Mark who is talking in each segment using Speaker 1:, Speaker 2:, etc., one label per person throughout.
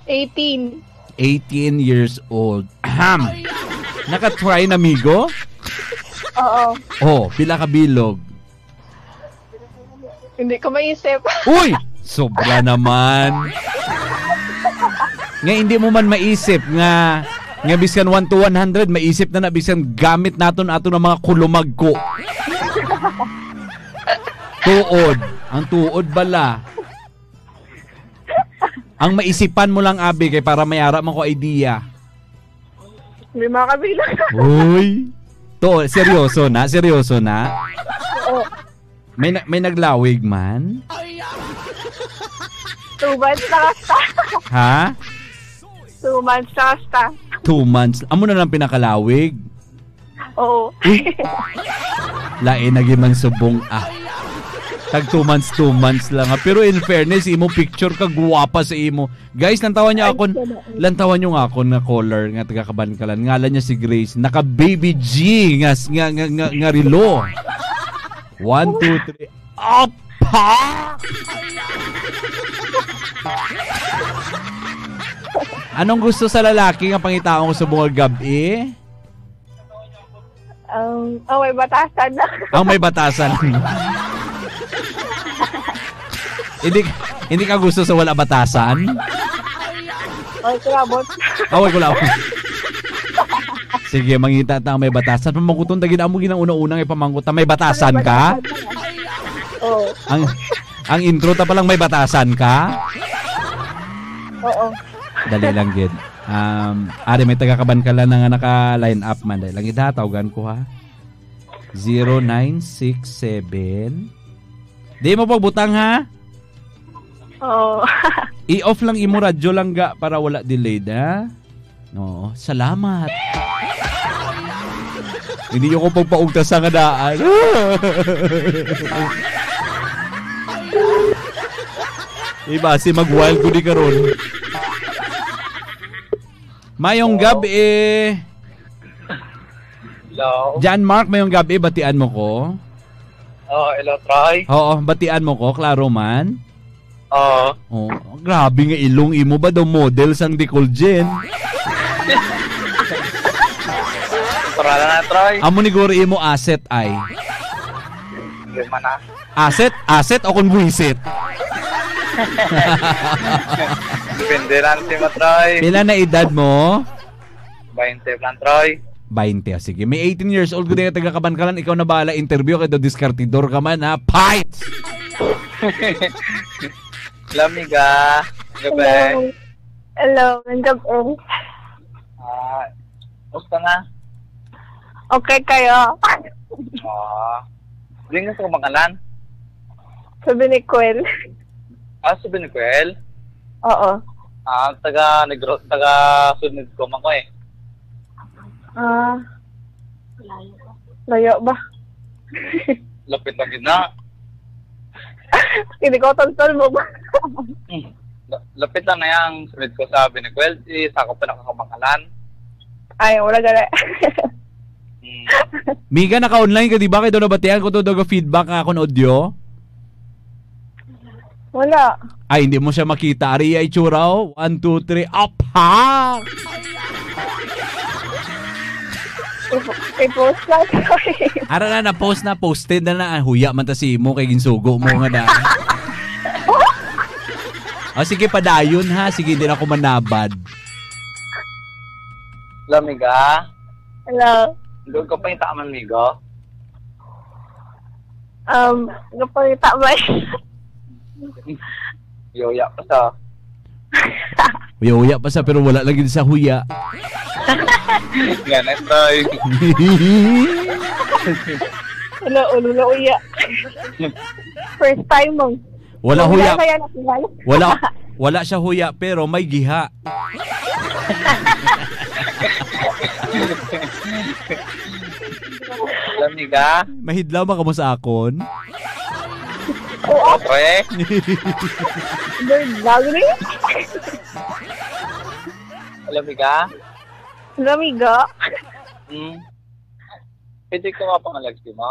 Speaker 1: 18.
Speaker 2: 18 years old. Ahem. Naka-try na, amigo?
Speaker 1: Oo.
Speaker 2: Oh, pila ka bilog?
Speaker 1: Hindi ko maisip.
Speaker 2: Uy! Sobra naman. Nga hindi mo man maisip nga biskan 1 to 100, maisip na biskan gamit naton ato ng mga kulumag ko. Tuod. Ang tuod bala. Ang maisipan mo lang, abi, kay para mayara man ko idea.
Speaker 1: May mga kabilang.
Speaker 2: Uy. To, seryoso na? Seryoso na?
Speaker 1: Oo.
Speaker 2: May naglawig man?
Speaker 1: 2 months na kasta.
Speaker 2: Ha?
Speaker 1: 2 months na kasta.
Speaker 2: 2 months. Amo na lang pinakalawig?
Speaker 1: Oo.
Speaker 2: Lain naging man subong Tag 2 months lang ha. Pero in fairness, imo picture ka guwapa sa imo. Guys, lantawan niyo nga ako na caller nga taga Kabankalan. Ngalan niya si Grace. Naka baby G nga relo. 1, 2, 3. Apa! Anong gusto sa lalaki nga pangitaon ko sa bunga gabi?
Speaker 1: May batasan na.
Speaker 2: Ang may batasan. Hindi ka gusto sa wala batasan?
Speaker 1: Ay, kulabot.
Speaker 2: Away ko lang. Sige, mangita ta may batasan. Pamangkuton tagin amo ginang una-unang ipamangkutan. May batasan ka?
Speaker 1: Oo.
Speaker 2: Ang intro ta palang may batasan ka?
Speaker 1: Oo.
Speaker 2: Dali lang gid. Ari may taga Kabankalan na nga naka-line up man. Dali lang idatawagan ko ha. 0967. Di mo pagbutang ha?
Speaker 1: Oo.
Speaker 2: I-off lang imo radyo lang ga para wala delayed ha. No, salamat. Hindi ko pagpaugtas sa kadaan. Iba si mag-wild ko di karon. Mayong gabi.
Speaker 3: Hello.
Speaker 2: John Mark, mayong gabi, batian mo ko?
Speaker 3: Hello, Troy.
Speaker 2: Oo, batian mo ko, klaro man.
Speaker 3: Oo.
Speaker 2: Oh, grabe nga ilong imo ba daw model sang Decolgen?
Speaker 3: Para na, Troy.
Speaker 2: Amo ni guro imo asset ay.
Speaker 3: Hindi man na.
Speaker 2: Asset o kung buisit?
Speaker 3: Depende lang si Troy.
Speaker 2: Pila na edad mo?
Speaker 3: 20 lang, Troy.
Speaker 2: 20. Sige, may 18 years old ko din taga Kabankalan. Ikaw na bahala interview kay do diskartidor ka man ha. Fight!
Speaker 3: Lamiga. Gabi.
Speaker 1: Hello. Gabi.
Speaker 3: Gusto na?
Speaker 1: Okay kayo?
Speaker 3: Hindi nga sa Kabankalan.
Speaker 1: Sabi ni Kuel.
Speaker 3: Si Benecuel?
Speaker 1: Oo.
Speaker 3: Taga sunod ko man ko eh.
Speaker 1: Layo ba?
Speaker 3: Lapit lang yun na.
Speaker 1: Hindi ko tonsol mo ba?
Speaker 3: Lapit lang na yung sunod ko sa Benecuel. Sakop pa nakakabangalan.
Speaker 1: Ay, wala gala.
Speaker 2: Miga, naka-online ka, di ba? Kaya doon nabatihan ko to feedback nga akong audio?
Speaker 1: Wala.
Speaker 2: Ay, hindi mo siya makita. Ari ay churaw. 1, 2, 3, up ha!
Speaker 1: I-post lang.
Speaker 2: Ara na, na-post na. Posted na. Huya man ta si mo kay ginsugo mo nga na. Sige, padayon ha. Sige, hindi na ako manabad.
Speaker 3: Lamiga?
Speaker 1: Hello.
Speaker 3: Doon ka pa yung taaman, Migo?
Speaker 1: Napangita ba?
Speaker 3: Yoya pa sa.
Speaker 2: Huya pa sa pero wala lagi sa huya.
Speaker 3: Ganun, Troy.
Speaker 1: Hello, ulo uya. First time mo.
Speaker 2: Wala huya. Wala siya huya pero may giha.
Speaker 3: Lamiga?
Speaker 2: Mahidlaw ba ka mo sa akon?
Speaker 1: Oo.
Speaker 3: Pre?
Speaker 1: Bago na yun.
Speaker 3: Lamiga?
Speaker 1: Lamiga?
Speaker 3: Pwede ko nga pangalag si mo?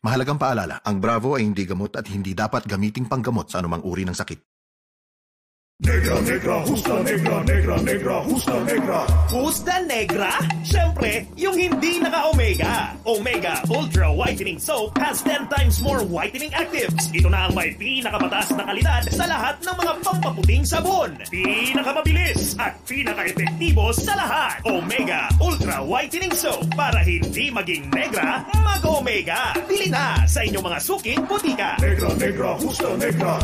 Speaker 4: Mahalagang paalala, ang Bravo ay hindi gamot at hindi dapat gamiting panggamot sa anumang uri ng sakit.
Speaker 5: Negra, negra, justa negra, negra, negra, justa negra.
Speaker 6: Justa negra? Siyempre, yung hindi naka-omega. Omega Ultra Whitening Soap has 10 times more whitening actives. Ito na ang may pinakamataas na kalidad sa lahat ng mga pampaputing sabon. Pinakamabilis at pinaka-epektibo sa lahat. Omega Ultra Whitening Soap para hindi maging negra, mag-omega. Bili na sa inyong mga suking butika.
Speaker 5: Negra, negra, justa negra.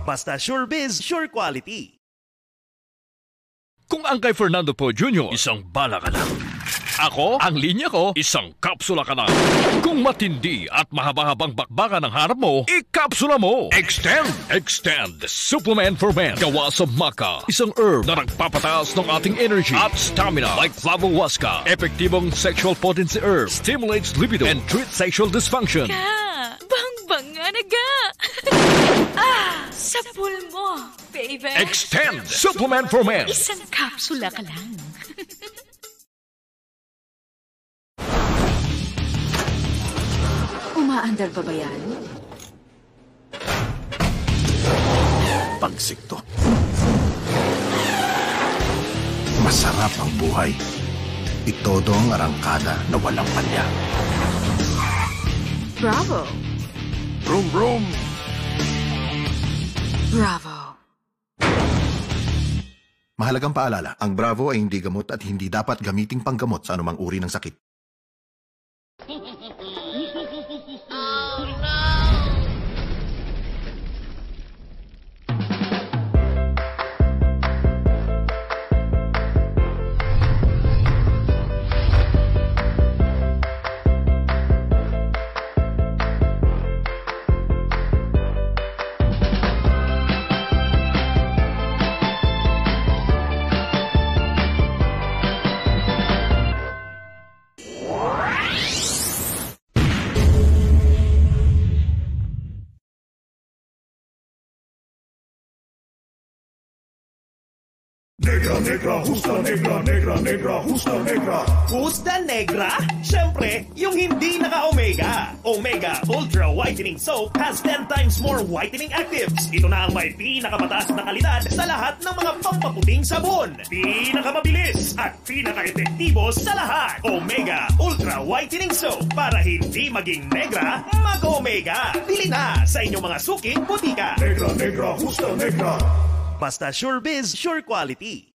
Speaker 6: Basta sure biz, sure quality.
Speaker 7: Kung ang kay Fernando Po Jr., isang bala ka lang. Ako, ang linya ko, isang kapsula ka lang. Kung matindi at mahaba-habang bakbakan ng harap mo, ikapsula mo. Extend Supplement for Men. Gawa sa maca, isang herb na nagpapataas ng ating energy at stamina like flavohuasca. Epektibong sexual potency herb, stimulates libido and treats sexual dysfunction.
Speaker 8: Bang nga naga! Sapul mo, baby!
Speaker 7: Extend Supplement for Men.
Speaker 8: Isang kapsula ka lang. Umaandar pa ba yan?
Speaker 4: Pagsikto. Masarap ang buhay. Itodo ang arangkada na walang palya.
Speaker 8: Bravo!
Speaker 4: Brum brum!
Speaker 8: Bravo!
Speaker 4: Mahalagang paalala, ang Bravo ay hindi gamot at hindi dapat gamiting panggamot sa anumang uri ng sakit.
Speaker 5: Negra, negra, justa negra, negra, negra, justa negra.
Speaker 6: Justa negra? Siyempre, yung hindi naka-omega. Omega Ultra Whitening Soap has 10 times more whitening actives. Ito na ang may pinakamataas na kalidad sa lahat ng mga pampaputing sabon. Pinakamabilis at pinaka-epektibo sa lahat. Omega Ultra Whitening Soap para hindi maging negra, mag-omega. Bili na sa inyong mga suking butika.
Speaker 5: Negra, negra, justa negra.
Speaker 6: Basta sure biz, sure quality.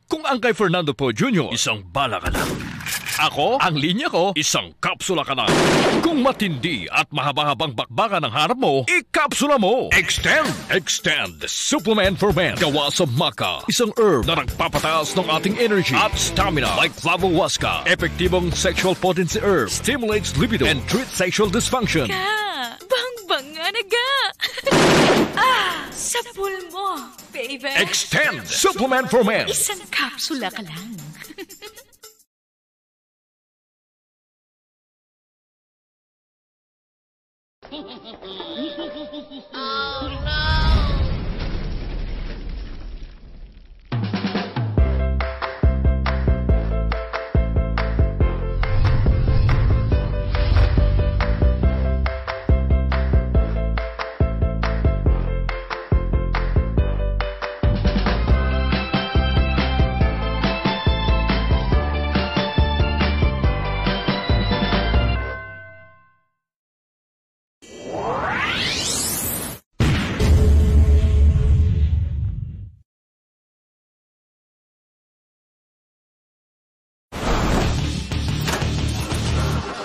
Speaker 7: Kung ang kay Fernando Po Jr., isang bala ka lang. Ako, ang linya ko, isang kapsula ka lang. Kung matindi at mahaba-habang bakbakan ng harap mo, ikapsula mo. Extend Supplement for Men. Gawa sa maca, isang herb na nagpapataas ng ating energy at stamina like flavohuasca. Epektibong sexual potency herb, stimulates libido and treats sexual dysfunction.
Speaker 8: Bang nga naga! Sapul mo, baby!
Speaker 7: Extend Supplement for Men.
Speaker 8: Isang kapsula ka lang.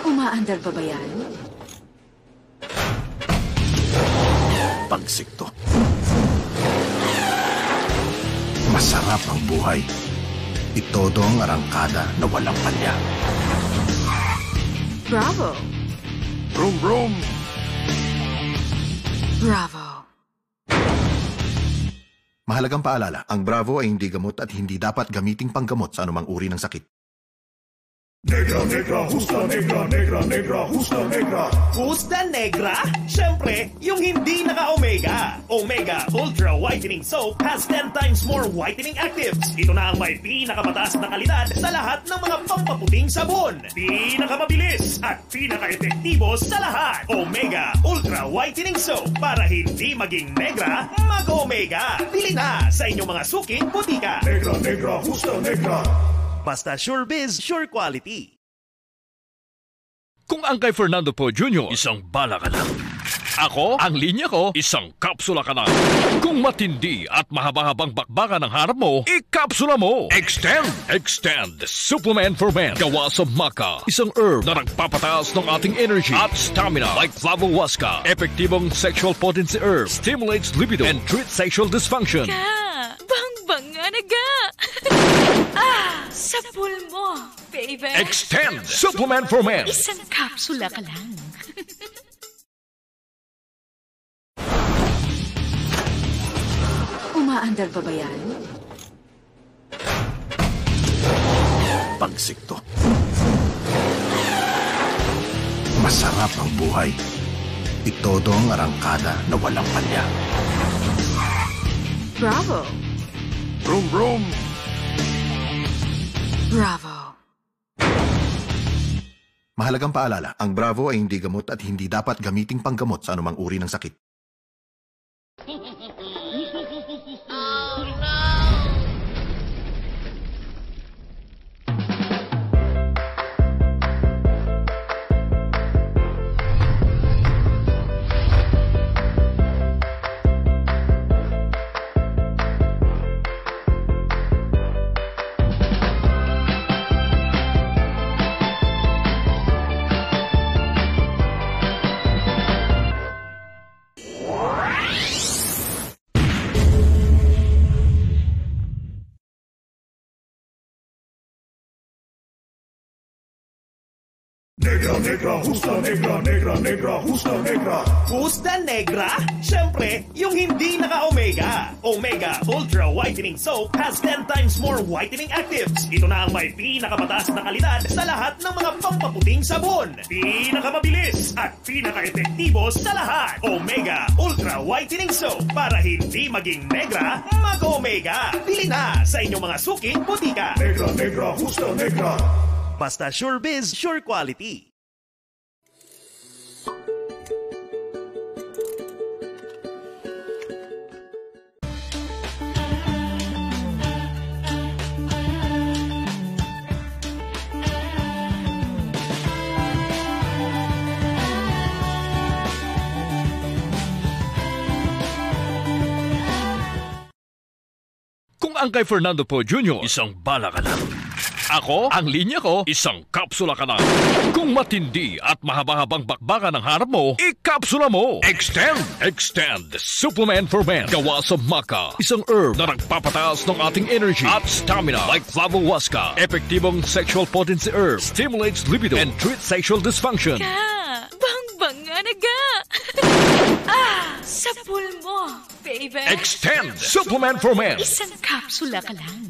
Speaker 8: Umaandar pa ba yan?
Speaker 4: Pagsikto. Masarap ang buhay. Itodo ang arangkada na walang palya.
Speaker 8: Bravo!
Speaker 4: Brum brum!
Speaker 8: Bravo!
Speaker 4: Mahalagang paalala, ang Bravo ay hindi gamot at hindi dapat gamiting panggamot sa anumang uri ng sakit.
Speaker 5: Negra, negra, justa negra, negra, negra, justa negra.
Speaker 6: Justa Negra? Siyempre, yung hindi naka-omega. Omega Ultra Whitening Soap has 10 times more whitening actives. Ito na ang may pinakamataas na kalidad sa lahat ng mga pampaputing sabon. Pinakamabilis at pinaka-epektibo sa lahat. Omega Ultra Whitening Soap para hindi maging negra, mag-omega. Bili na sa inyong mga suking butika.
Speaker 5: Negra, negra, justa negra.
Speaker 6: Basta sure biz, sure quality.
Speaker 7: Kung ang kay Fernando Po Jr., isang bala ka lang. Ako, ang linya ko, isang kapsula ka na. Kung matindi at mahaba-habang bakbakan ang harap mo, ikapsula mo. Extend Supplement for Men. Gawa sa maca, isang herb na nagpapataas ng ating energy at stamina like Flavohuasca. Epektibong sexual potency herb, stimulates libido and treats sexual dysfunction.
Speaker 8: Bang-banga na ga! Sapul mo, baby.
Speaker 7: Extend Supplement for Men.
Speaker 8: Isang kapsula ka lang.
Speaker 9: Umaandar pa ba yan?
Speaker 4: Pagsikto. Masarap ang buhay. Itodo ang arangkada na walang palya.
Speaker 9: Bravo!
Speaker 4: Brum brum!
Speaker 9: Bravo!
Speaker 4: Mahalagang paalala, ang Bravo ay hindi gamot at hindi dapat gamiting panggamot sa anumang uri ng sakit.
Speaker 5: Negra, negra, justa negra, negra, negra, justa negra.
Speaker 6: Justa Negra? Siyempre, yung hindi naka-omega. Omega Ultra Whitening Soap has 10 times more whitening actives. Ito na ang may pinakamataas na kalidad sa lahat ng mga pampaputing sabon. Pinakamabilis at pinaka-epektibo sa lahat. Omega Ultra Whitening Soap para hindi maging negra, mag-omega. Bili na sa inyong mga suking butika.
Speaker 5: Negra, negra, justa negra.
Speaker 6: Basta sure biz, sure quality.
Speaker 7: Kung ang kay Fernando Po Jr., isang bala ka lang. Ako, ang linya ko, isang kapsula ka na. Kung matindi at mahaba-habang bakbakan ang harap mo, ikapsula mo. Extend Supplement for Men. Gawa sa maca, isang herb na nagpapataas ng ating energy at stamina like Flavohuasca. Epektibong sexual potency herb, stimulates libido and treats sexual dysfunction.
Speaker 8: Bang-banga na ga! Sapul mo, baby.
Speaker 7: Extend Supplement for Men.
Speaker 8: Isang kapsula ka lang.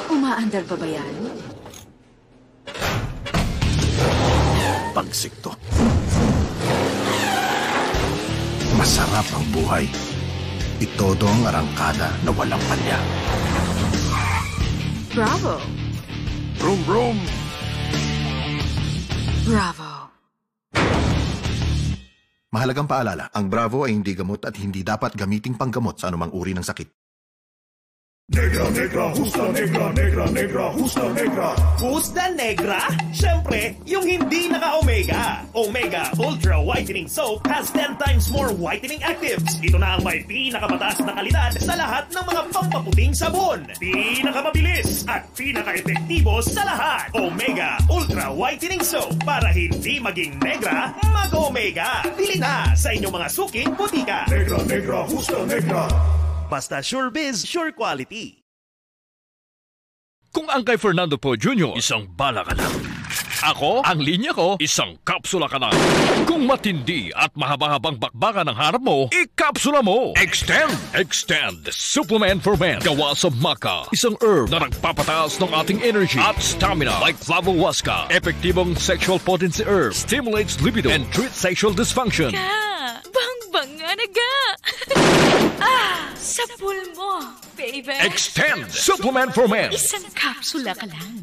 Speaker 9: Umaandar pa ba yan?
Speaker 4: Pagsikto. Masarap ang buhay. Itodo ang arangkada na walang palya.
Speaker 9: Bravo!
Speaker 4: Brum brum!
Speaker 9: Bravo!
Speaker 4: Mahalagang paalala, ang Bravo ay hindi gamot at hindi dapat gamiting panggamot sa anumang uri ng sakit.
Speaker 5: Negra, negra, justa negra, negra, negra, justa negra.
Speaker 6: Justa Negra? Siyempre, yung hindi naka-omega. Omega Ultra Whitening Soap has 10 times more whitening actives. Ito na ang may pinakamataas na kalidad sa lahat ng mga pampaputing sabon. Pinakamabilis at pinaka-epektibo sa lahat. Omega Ultra Whitening Soap para hindi maging negra, mag-omega. Bili na sa inyong mga suking butika.
Speaker 5: Negra, negra, justa negra.
Speaker 6: Basta sure biz, sure quality.
Speaker 7: Kung ang kay Fernando po Jr., isang bala ka lang. Ako, ang linya ko, isang kapsula ka lang. Kung matindi at mahaba-habang bakbakan ng harap mo, ikapsula mo. Extend Supplement for Men. Gawa sa maca, isang herb na nagpapataas ng ating energy at stamina like Flavohuasca. Epektibong sexual potency herb, stimulates libido and treats sexual dysfunction.
Speaker 8: Bang nga naga! Sa pulmo, baby!
Speaker 7: Extend Supplement for Men.
Speaker 8: Isang kapsula ka lang.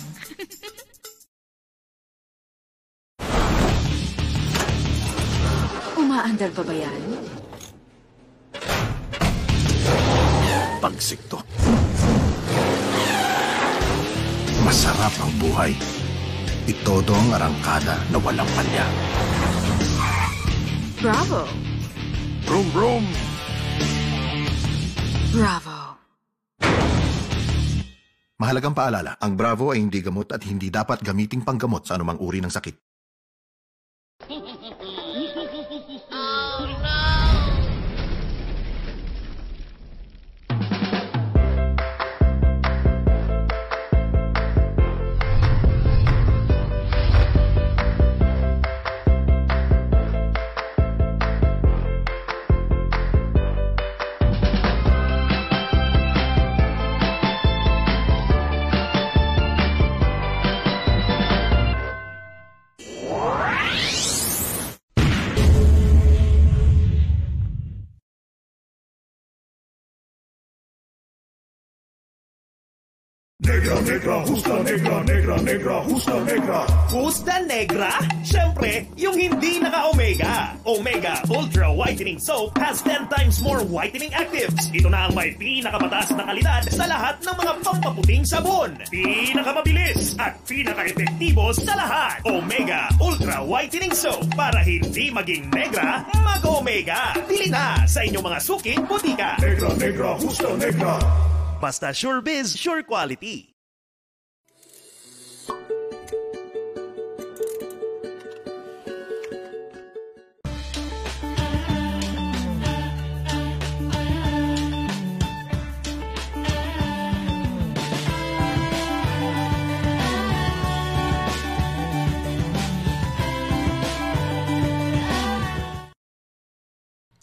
Speaker 9: Umaandar pa ba yan?
Speaker 4: Pagsikto. Masarap ang buhay. Itodo ang arangkada na walang palya.
Speaker 9: Bravo!
Speaker 4: Brum brum!
Speaker 9: Bravo!
Speaker 4: Mahalagang paalala, ang Bravo ay hindi gamot at hindi dapat gamiting panggamot sa anumang uri ng sakit.
Speaker 5: Negra, negra, justa negra, negra, negra, justa negra.
Speaker 6: Justa Negra? Siyempre, yung hindi naka-omega. Omega Ultra Whitening Soap has 10 times more whitening actives. Ito na ang may pinakamataas na kalidad sa lahat ng mga pampaputing sabon. Pinakamabilis at pinaka-epektibo sa lahat. Omega Ultra Whitening Soap para hindi maging negra, mag-omega. Bili na sa inyong mga suking butika.
Speaker 5: Negra, negra, justa negra.
Speaker 6: Basta sure biz, sure quality.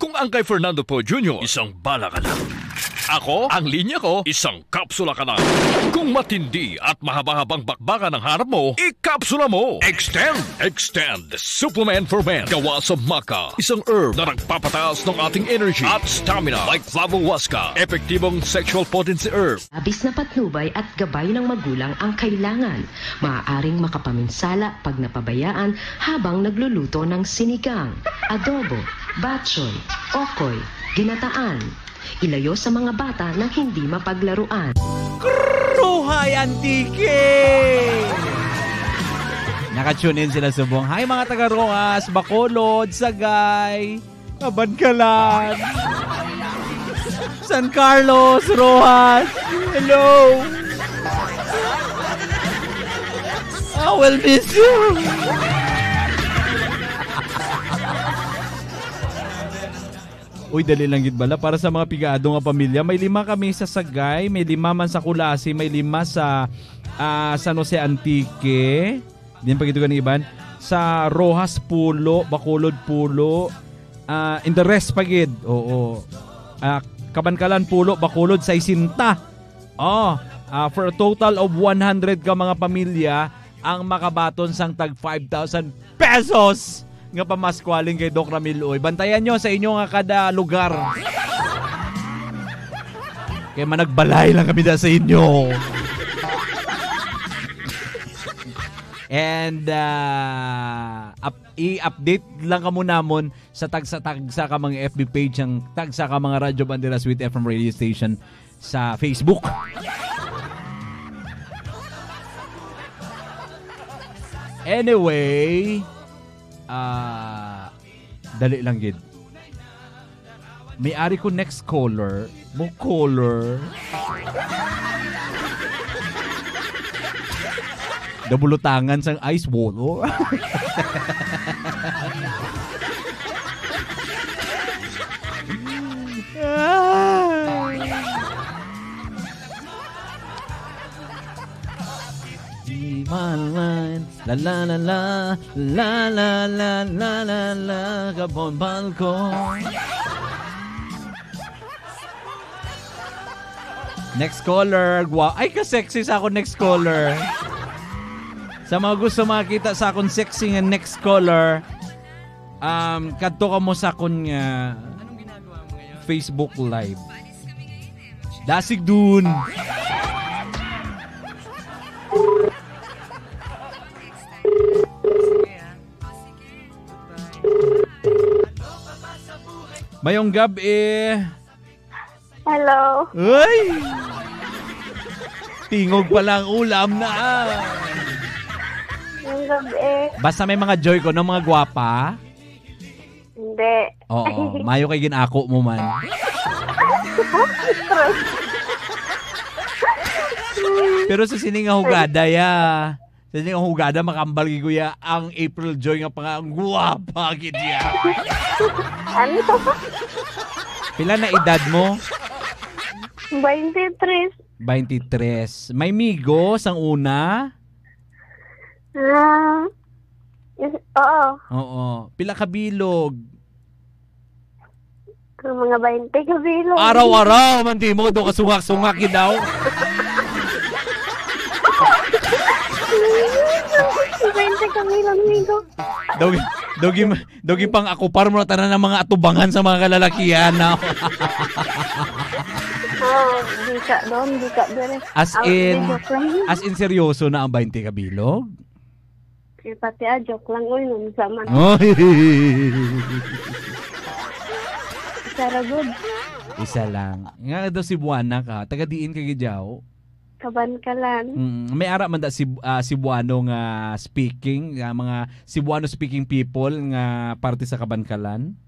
Speaker 7: Kung ang kay Fernando po Jr., isang bala ka lang. Ako, ang linya ko, isang kapsula ka lang. Kung matindi at mahaba-habang bakbakan ng harap mo, ikapsula mo. Extend Supplement for Men. Gawa sa maca, isang herb na nagpapataas ng ating energy at stamina like Flavohuasca. Epektibong sexual potency herb.
Speaker 10: Labis na patnubay at gabay ng magulang ang kailangan. Maaaring makapaminsala pag napabayaan habang nagluluto ng sinigang, adobo, batchoy, okoy, ginataan. Ilayo sa mga bata na hindi mapaglaruan.
Speaker 2: Kruhay Antike! Nakatune in sila sa buong. Hi mga taga-Rojas, Bacolod, Sagay, Kabankalan, San Carlos, Rojas. Hello! I will miss you! Uy, dali lang gid bala para sa mga pigado nga pamilya. May 5 kami sa Sagay, may 5 man sa Kulasi, may 5 sa San Jose Antique. Diyan pa gito ka iban. Sa Rojas Pulo, Bacolod Pulo, in the rest pa gid. Oo. Kabankalan Pulo, Bacolod sa Isinta. For a total of 100 ka mga pamilya ang makabaton sang tag 5,000 pesos. Nga pamaskualing kay Doc Ramil Uy. Bantayan nyo sa inyo nga kada lugar. Kaya managbalay lang kami da sa inyo. And i-update lang ka muna mon sa tagsa ka mga FB page ng tagsa ka mga Radyo Banderas with FM radio station sa Facebook. Anyway, dali lang gid. May-ari ko next caller. Mo caller. Dabulutangan sang ice water. La la la la la la la la la la kapon balkon. Next caller. Wow. Ay, ka-sexy sa ako next caller. Sa mga gusto makita sa akong sexy nga next caller, kadto ka mo sa akong Facebook Live. Dasig dun. Mayong gabi.
Speaker 1: Hello.
Speaker 2: Uy! Tingog pa lang ulam na.
Speaker 1: Yung gabi.
Speaker 2: Basta may mga joy ko ng mga gwapa.
Speaker 1: Hindi.
Speaker 2: Oo, mayo kay ginako mo man. Pero sa sining nga hugada ya. Sa sining nga hugada makambal giguya ang April Joy nga pang gwapa gid ya.
Speaker 1: Ano?
Speaker 2: Pila na edad mo?
Speaker 1: 23.
Speaker 2: 23. May migo sang una?
Speaker 1: Oo.
Speaker 2: Oo. Pila ka bilog?
Speaker 1: Mga 20 ka bilog.
Speaker 2: Araw-araw man di mo do ka sungak-sungak daw.
Speaker 1: 20 ka bilog, migo.
Speaker 2: Dogi pang ako par mo na tanan ng mga atubangan sa mga kalalakihan na.
Speaker 1: Di ka doon, di ka doon.
Speaker 2: As in seryoso na ang 20 ka bilog?
Speaker 1: Pati joke lang, uy, nung saman. Sarah good.
Speaker 2: Isa lang. Nga daw si Buana ka, taga-diin ka gidyaw.
Speaker 1: Kabankalan.
Speaker 2: May ara man da si Cebuano nga speaking, mga Cebuano speaking people nga parte sa Kabankalan.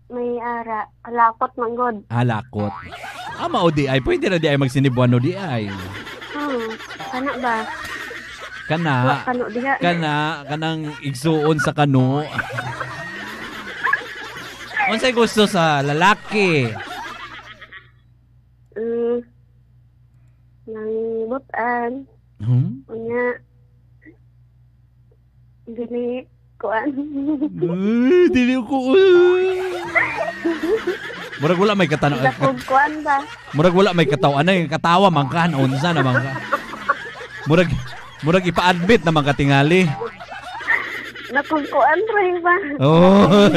Speaker 1: May ara, alakot manggod.
Speaker 2: Alakot. Mao di ay pwede na di ay magsinibuano di ay.
Speaker 1: Kana ba?
Speaker 2: Kanang igsuon sa kano. Unsay gusto sa lalaki?
Speaker 1: Nang butan. Unya. Dili kuan.
Speaker 2: Dili ko. Murag wala may katanaw.
Speaker 1: Kuan ba?
Speaker 2: Murag wala may katawa na katawa man ka unsa naman ka. Murag ipa-admit naman ka tingali.
Speaker 1: Nakungkuan rin ba?
Speaker 2: Oh.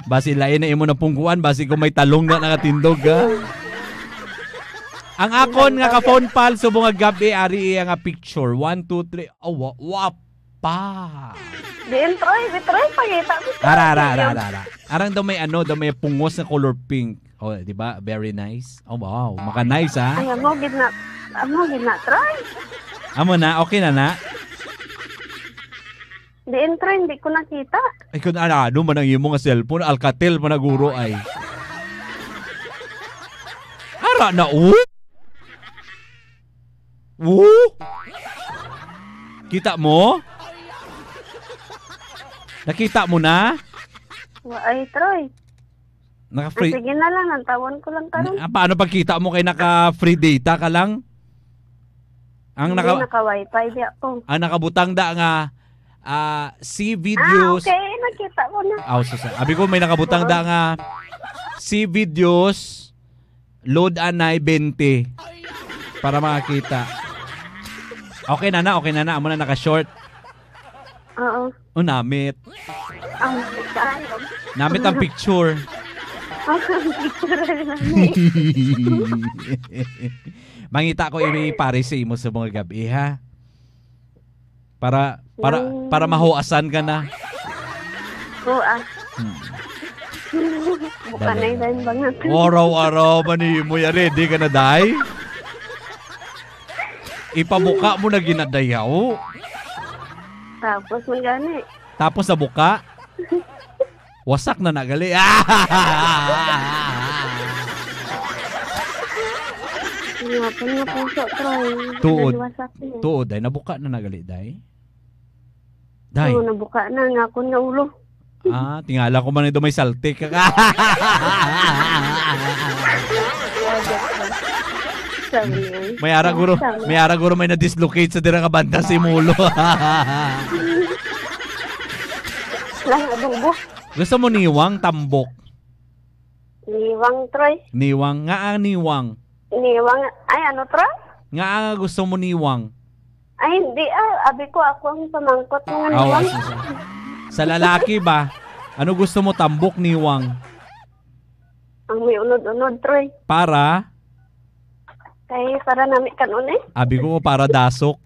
Speaker 2: Basi lain na imo na pungkuan, basi kung may talong na nakatindog ha. Ang akon nga ka phone pal subong nga gabi ari iya nga picture 1 2 3. Oh, wapa.
Speaker 1: Troy pagita.
Speaker 2: Ara. Arang daw may may pungos na color pink. Oh, di ba? Very nice. Oh, wow. Maka nice ha.
Speaker 1: Ay, amo gid na try.
Speaker 2: Amo na, okay na.
Speaker 1: Troy, hindi ko nakita.
Speaker 2: Ay, kung ano man ang imo nga cellphone, Alcatel pa naguro ay. Ara na, Kita mo? Nakita mo na?
Speaker 1: Ay, Troy.
Speaker 2: Naka-free.
Speaker 1: Sige na lang, nantawan ko lang karon.
Speaker 2: Paano pagkita mo kay naka-free data ka lang?
Speaker 1: Naka-wifi di ako.
Speaker 2: Ang nakabutang da nga see videos.
Speaker 1: Okay, nakita ko na.
Speaker 2: Abi ko may nakabutang da nga see videos load anay 20 para makita. Okay na. Amo na naka-short.
Speaker 1: Oo.
Speaker 2: Namit.
Speaker 1: Ang
Speaker 2: Namit ang picture. Mangita ko i-pares sa imo sa mga gabi, ha? Para mahuasan ka na.
Speaker 1: Oo, Buka na yun bangat.
Speaker 2: Araw-araw mani mo ya, ready ka na, day? Ipabuka mo na ginadayaw.
Speaker 1: Tapos magani.
Speaker 2: Tapos sa buka, wasak na nagali.
Speaker 1: Ngapon nga puso, Troy.
Speaker 2: Tuod, day. Nabuka na nagali, day. Day.
Speaker 1: Oo, nabuka na. Ngapon nga ulo.
Speaker 2: Tingala ko man ito may saltik. May araguro may na-dislocate sa dira ka banda si mulo.
Speaker 1: Lang adobo.
Speaker 2: Gusto mo niwang tambok?
Speaker 1: Niwang, Troy.
Speaker 2: Niwang nga niwang.
Speaker 1: Niwang, ay ano, Troy?
Speaker 2: Nga gusto mo niwang.
Speaker 1: Ay hindi abi ko ako ang pamangkot ng niwang.
Speaker 2: Sa lalaki ba? Ano gusto mo, tambok, niwang?
Speaker 1: Ang may unod-unod, Troy.
Speaker 2: Para?
Speaker 1: Para namin kanon eh.
Speaker 2: Abi ko para dasok.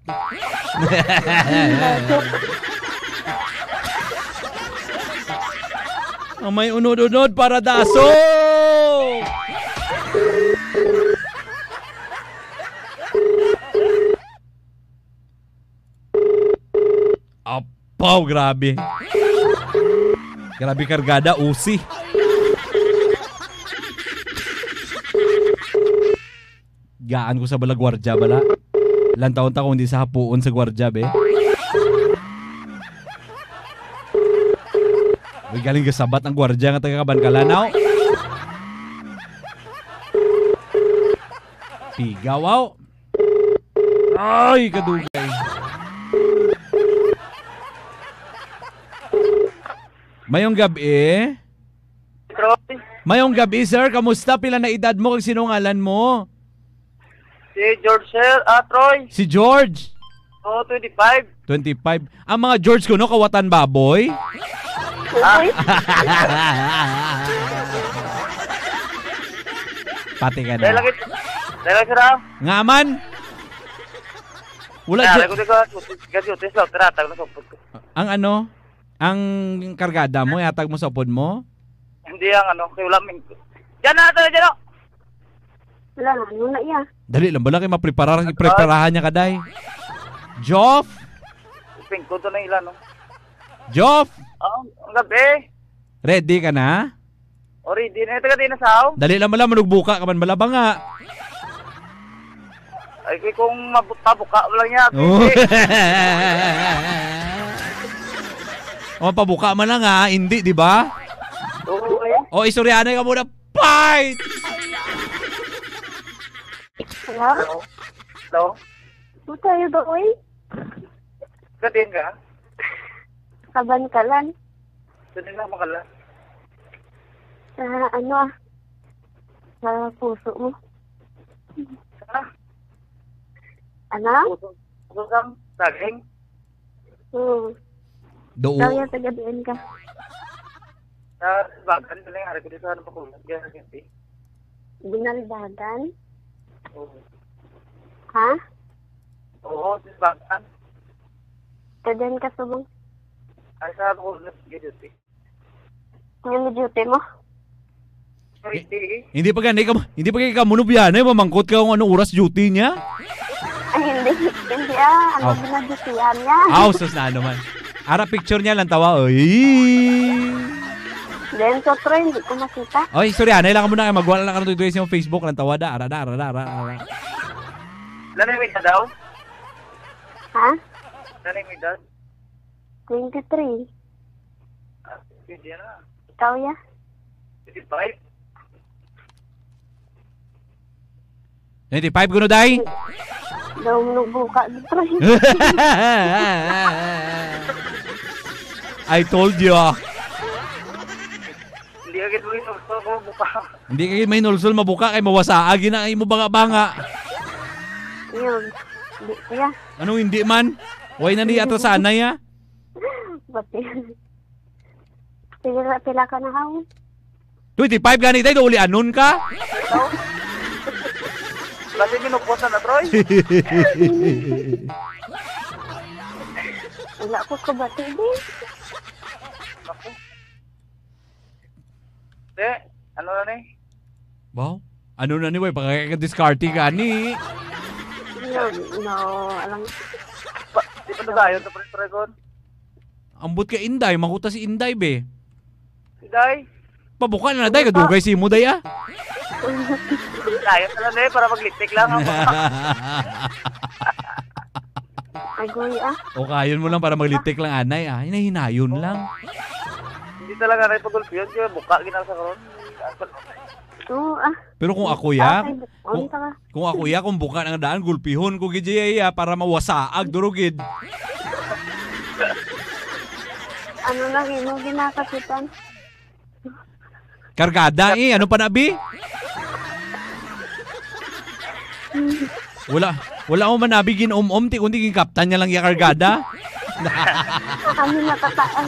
Speaker 2: Ang may unod-unod para dasok! Apaw, grabe. Grabe kargada, usi. Gaan ko sa bala gwardya bala. Ilang taon ta kung hindi sa hapuon sa gwardya, be. Uy, galing kasabat ang gwardya nga taga-Kabankalanaw. Pigawaw. Ay, kadugay. Mayong gabi. Mayong gabi, sir. Kamusta? Pila na edad mo kag sinungalan mo?
Speaker 3: Si George, sir. Troy.
Speaker 2: Si George?
Speaker 3: 25.
Speaker 2: 25. Ang mga George ko, no? Kawatan baboy? Pati ka na.
Speaker 3: Dahil sir.
Speaker 2: Nga man? Wala ang ano? Ang kargada mo, ihatag mo sa upod mo?
Speaker 3: Hindi ang kay wala min. Diyan na.
Speaker 1: Wala na, ano na iya.
Speaker 2: Dali lang, bala kayo mapreparahan niya kaday. Joff?
Speaker 3: Pingko to na ilan, no?
Speaker 2: Joff?
Speaker 3: Ang gabi.
Speaker 2: Ready ka na?
Speaker 3: Ready na. Ito ka din na sao?
Speaker 2: Dali lang bala, manugbuka ka man bala ba nga?
Speaker 3: Ay, kung mabuka lang niya.
Speaker 2: Pabuka man lang ha, hindi, di ba?
Speaker 3: Oo.
Speaker 2: Istoryanay ka muna. Fight!
Speaker 1: Hello?
Speaker 3: Hello?
Speaker 1: Ano tayo ba, oy?
Speaker 3: Katin ka?
Speaker 1: Kabankalan.
Speaker 3: Katin ka makalan?
Speaker 1: Sa puso mo. Ano?
Speaker 3: Puso kang saging?
Speaker 2: Doon.
Speaker 1: Ikaw yung tagabihan ka.
Speaker 3: Sa bagan ko lang, hari ko dito sa pakulat.
Speaker 1: Binaldagan?
Speaker 3: Oo.
Speaker 1: Ha?
Speaker 3: Oo, sa bagan.
Speaker 1: Kadan ka subong?
Speaker 3: Ay, sa pakulat. Duty.
Speaker 1: Yung duty mo?
Speaker 2: Hindi pa kayo kamunub yan eh. Mamangkot ka kung anong oras duty niya.
Speaker 1: Ay, hindi. Hindi Ano binadutihan niya?
Speaker 2: Sus na ano man. Ara picture niya lang tawa. Oy.
Speaker 1: Then, so, Troy, hindi ko makita.
Speaker 2: Oy, sorry, anay lang ka muna. Magwala lang ka ng yung Facebook lang tawa da. Ara.
Speaker 3: Nanay daw?
Speaker 1: Ha?
Speaker 3: Nanay daw?
Speaker 1: 23.
Speaker 3: Hindi na.
Speaker 1: Ikaw ya?
Speaker 3: 25.
Speaker 2: 95 kuno day?
Speaker 1: Daw buka dito.
Speaker 2: I told you.
Speaker 3: Hindi agad mo ito buka.
Speaker 2: Hindi kagid may nulsol mabuka kay mawasaag na imo banga-banga.
Speaker 1: Yun. Hindi kuya.
Speaker 2: Ano hindi man? Way na ni ato sanay
Speaker 1: Pati. Pila ka na hawin?
Speaker 2: 25 gani tayo, uli anon ka?
Speaker 3: Ikaw? Kasi ginuposan na, Troy.
Speaker 1: Wala ko kabati din.
Speaker 3: Ako. De, ano na ni?
Speaker 2: Wow. Ano na ni, way? Pagkakadiskarte ka ni.
Speaker 1: No, alam.
Speaker 3: Di pa nagayon sa Pregon.
Speaker 2: Ambot ka Inday, makuta si Inday, be.
Speaker 3: Siday.
Speaker 2: Pabuka na day, kadugay si mo day, ah.
Speaker 3: Dayon na lang para maglitik lang.
Speaker 1: Agoy, ah.
Speaker 2: O kayon mo lang para maglitik lang, anay, ah. Hinahinayon lang.
Speaker 3: Hindi talaga na ipagulpi yun. Kaya buka ginasa karon.
Speaker 1: Oo, ah.
Speaker 2: Pero kung ako ya,
Speaker 1: Unta ka.
Speaker 2: kung ako ya, kung buka ng daan, gulpihon ko gidya ya para mawasaag, durugid.
Speaker 1: Ano lang mo ginakasitan?
Speaker 2: Kargada eh, ano pa nabi? Wala ko manabi ginom-om, ti kundi kaptan niya lang ya kargada.
Speaker 1: Kami nakataan.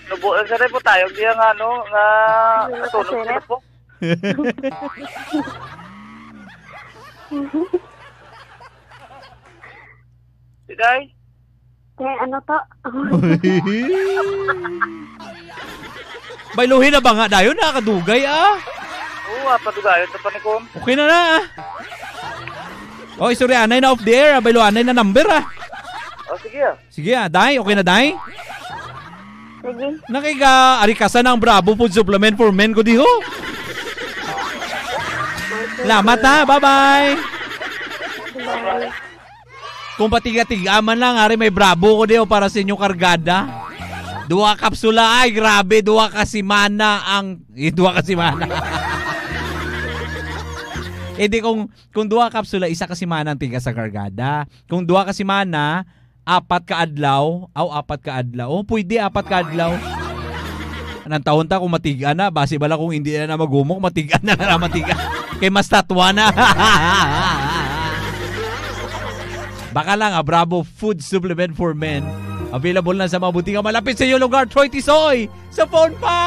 Speaker 3: Nubo sa rin po tayo. Hindi nga natunog po. Siday?
Speaker 1: Ano to?
Speaker 2: Bailuhin na ba nga dayon, nakakadugay ah.
Speaker 3: Oo, padugayon sa panikon.
Speaker 2: Okay na na ah. Oh, sorry, anay na off the air. Bailo, anay na number ah.
Speaker 3: Oh, sige ah.
Speaker 2: Sige ah, Day, okay na Day?
Speaker 1: Sige.
Speaker 2: Nakika-arikasan ng Bravo Food Supplement for Men ko diho. Salamat ha, bye-bye.
Speaker 1: Bye.
Speaker 2: Kung patiga-tigaman lang, ari may Bravo ko diho para sa inyong kargada. 2 kapsula, ay grabe, 2 kasimana ang... 2 kasimana. Hindi kung 2 kapsula, 1 kasimana ang tiga sa kargada. Kung 2 kasimana, 4 kaadlaw, 4 kaadlaw. Oh, pwede 4 kaadlaw. Anong taon ta kung matiga na, base bala kung hindi na magumok, matiga na matiga. Kay mas tatwa na. Baka lang, Bravo Food Supplement for Men. Available na sa mga butika malapit sa iyo lugar. Troy Tisoy sa phone pa!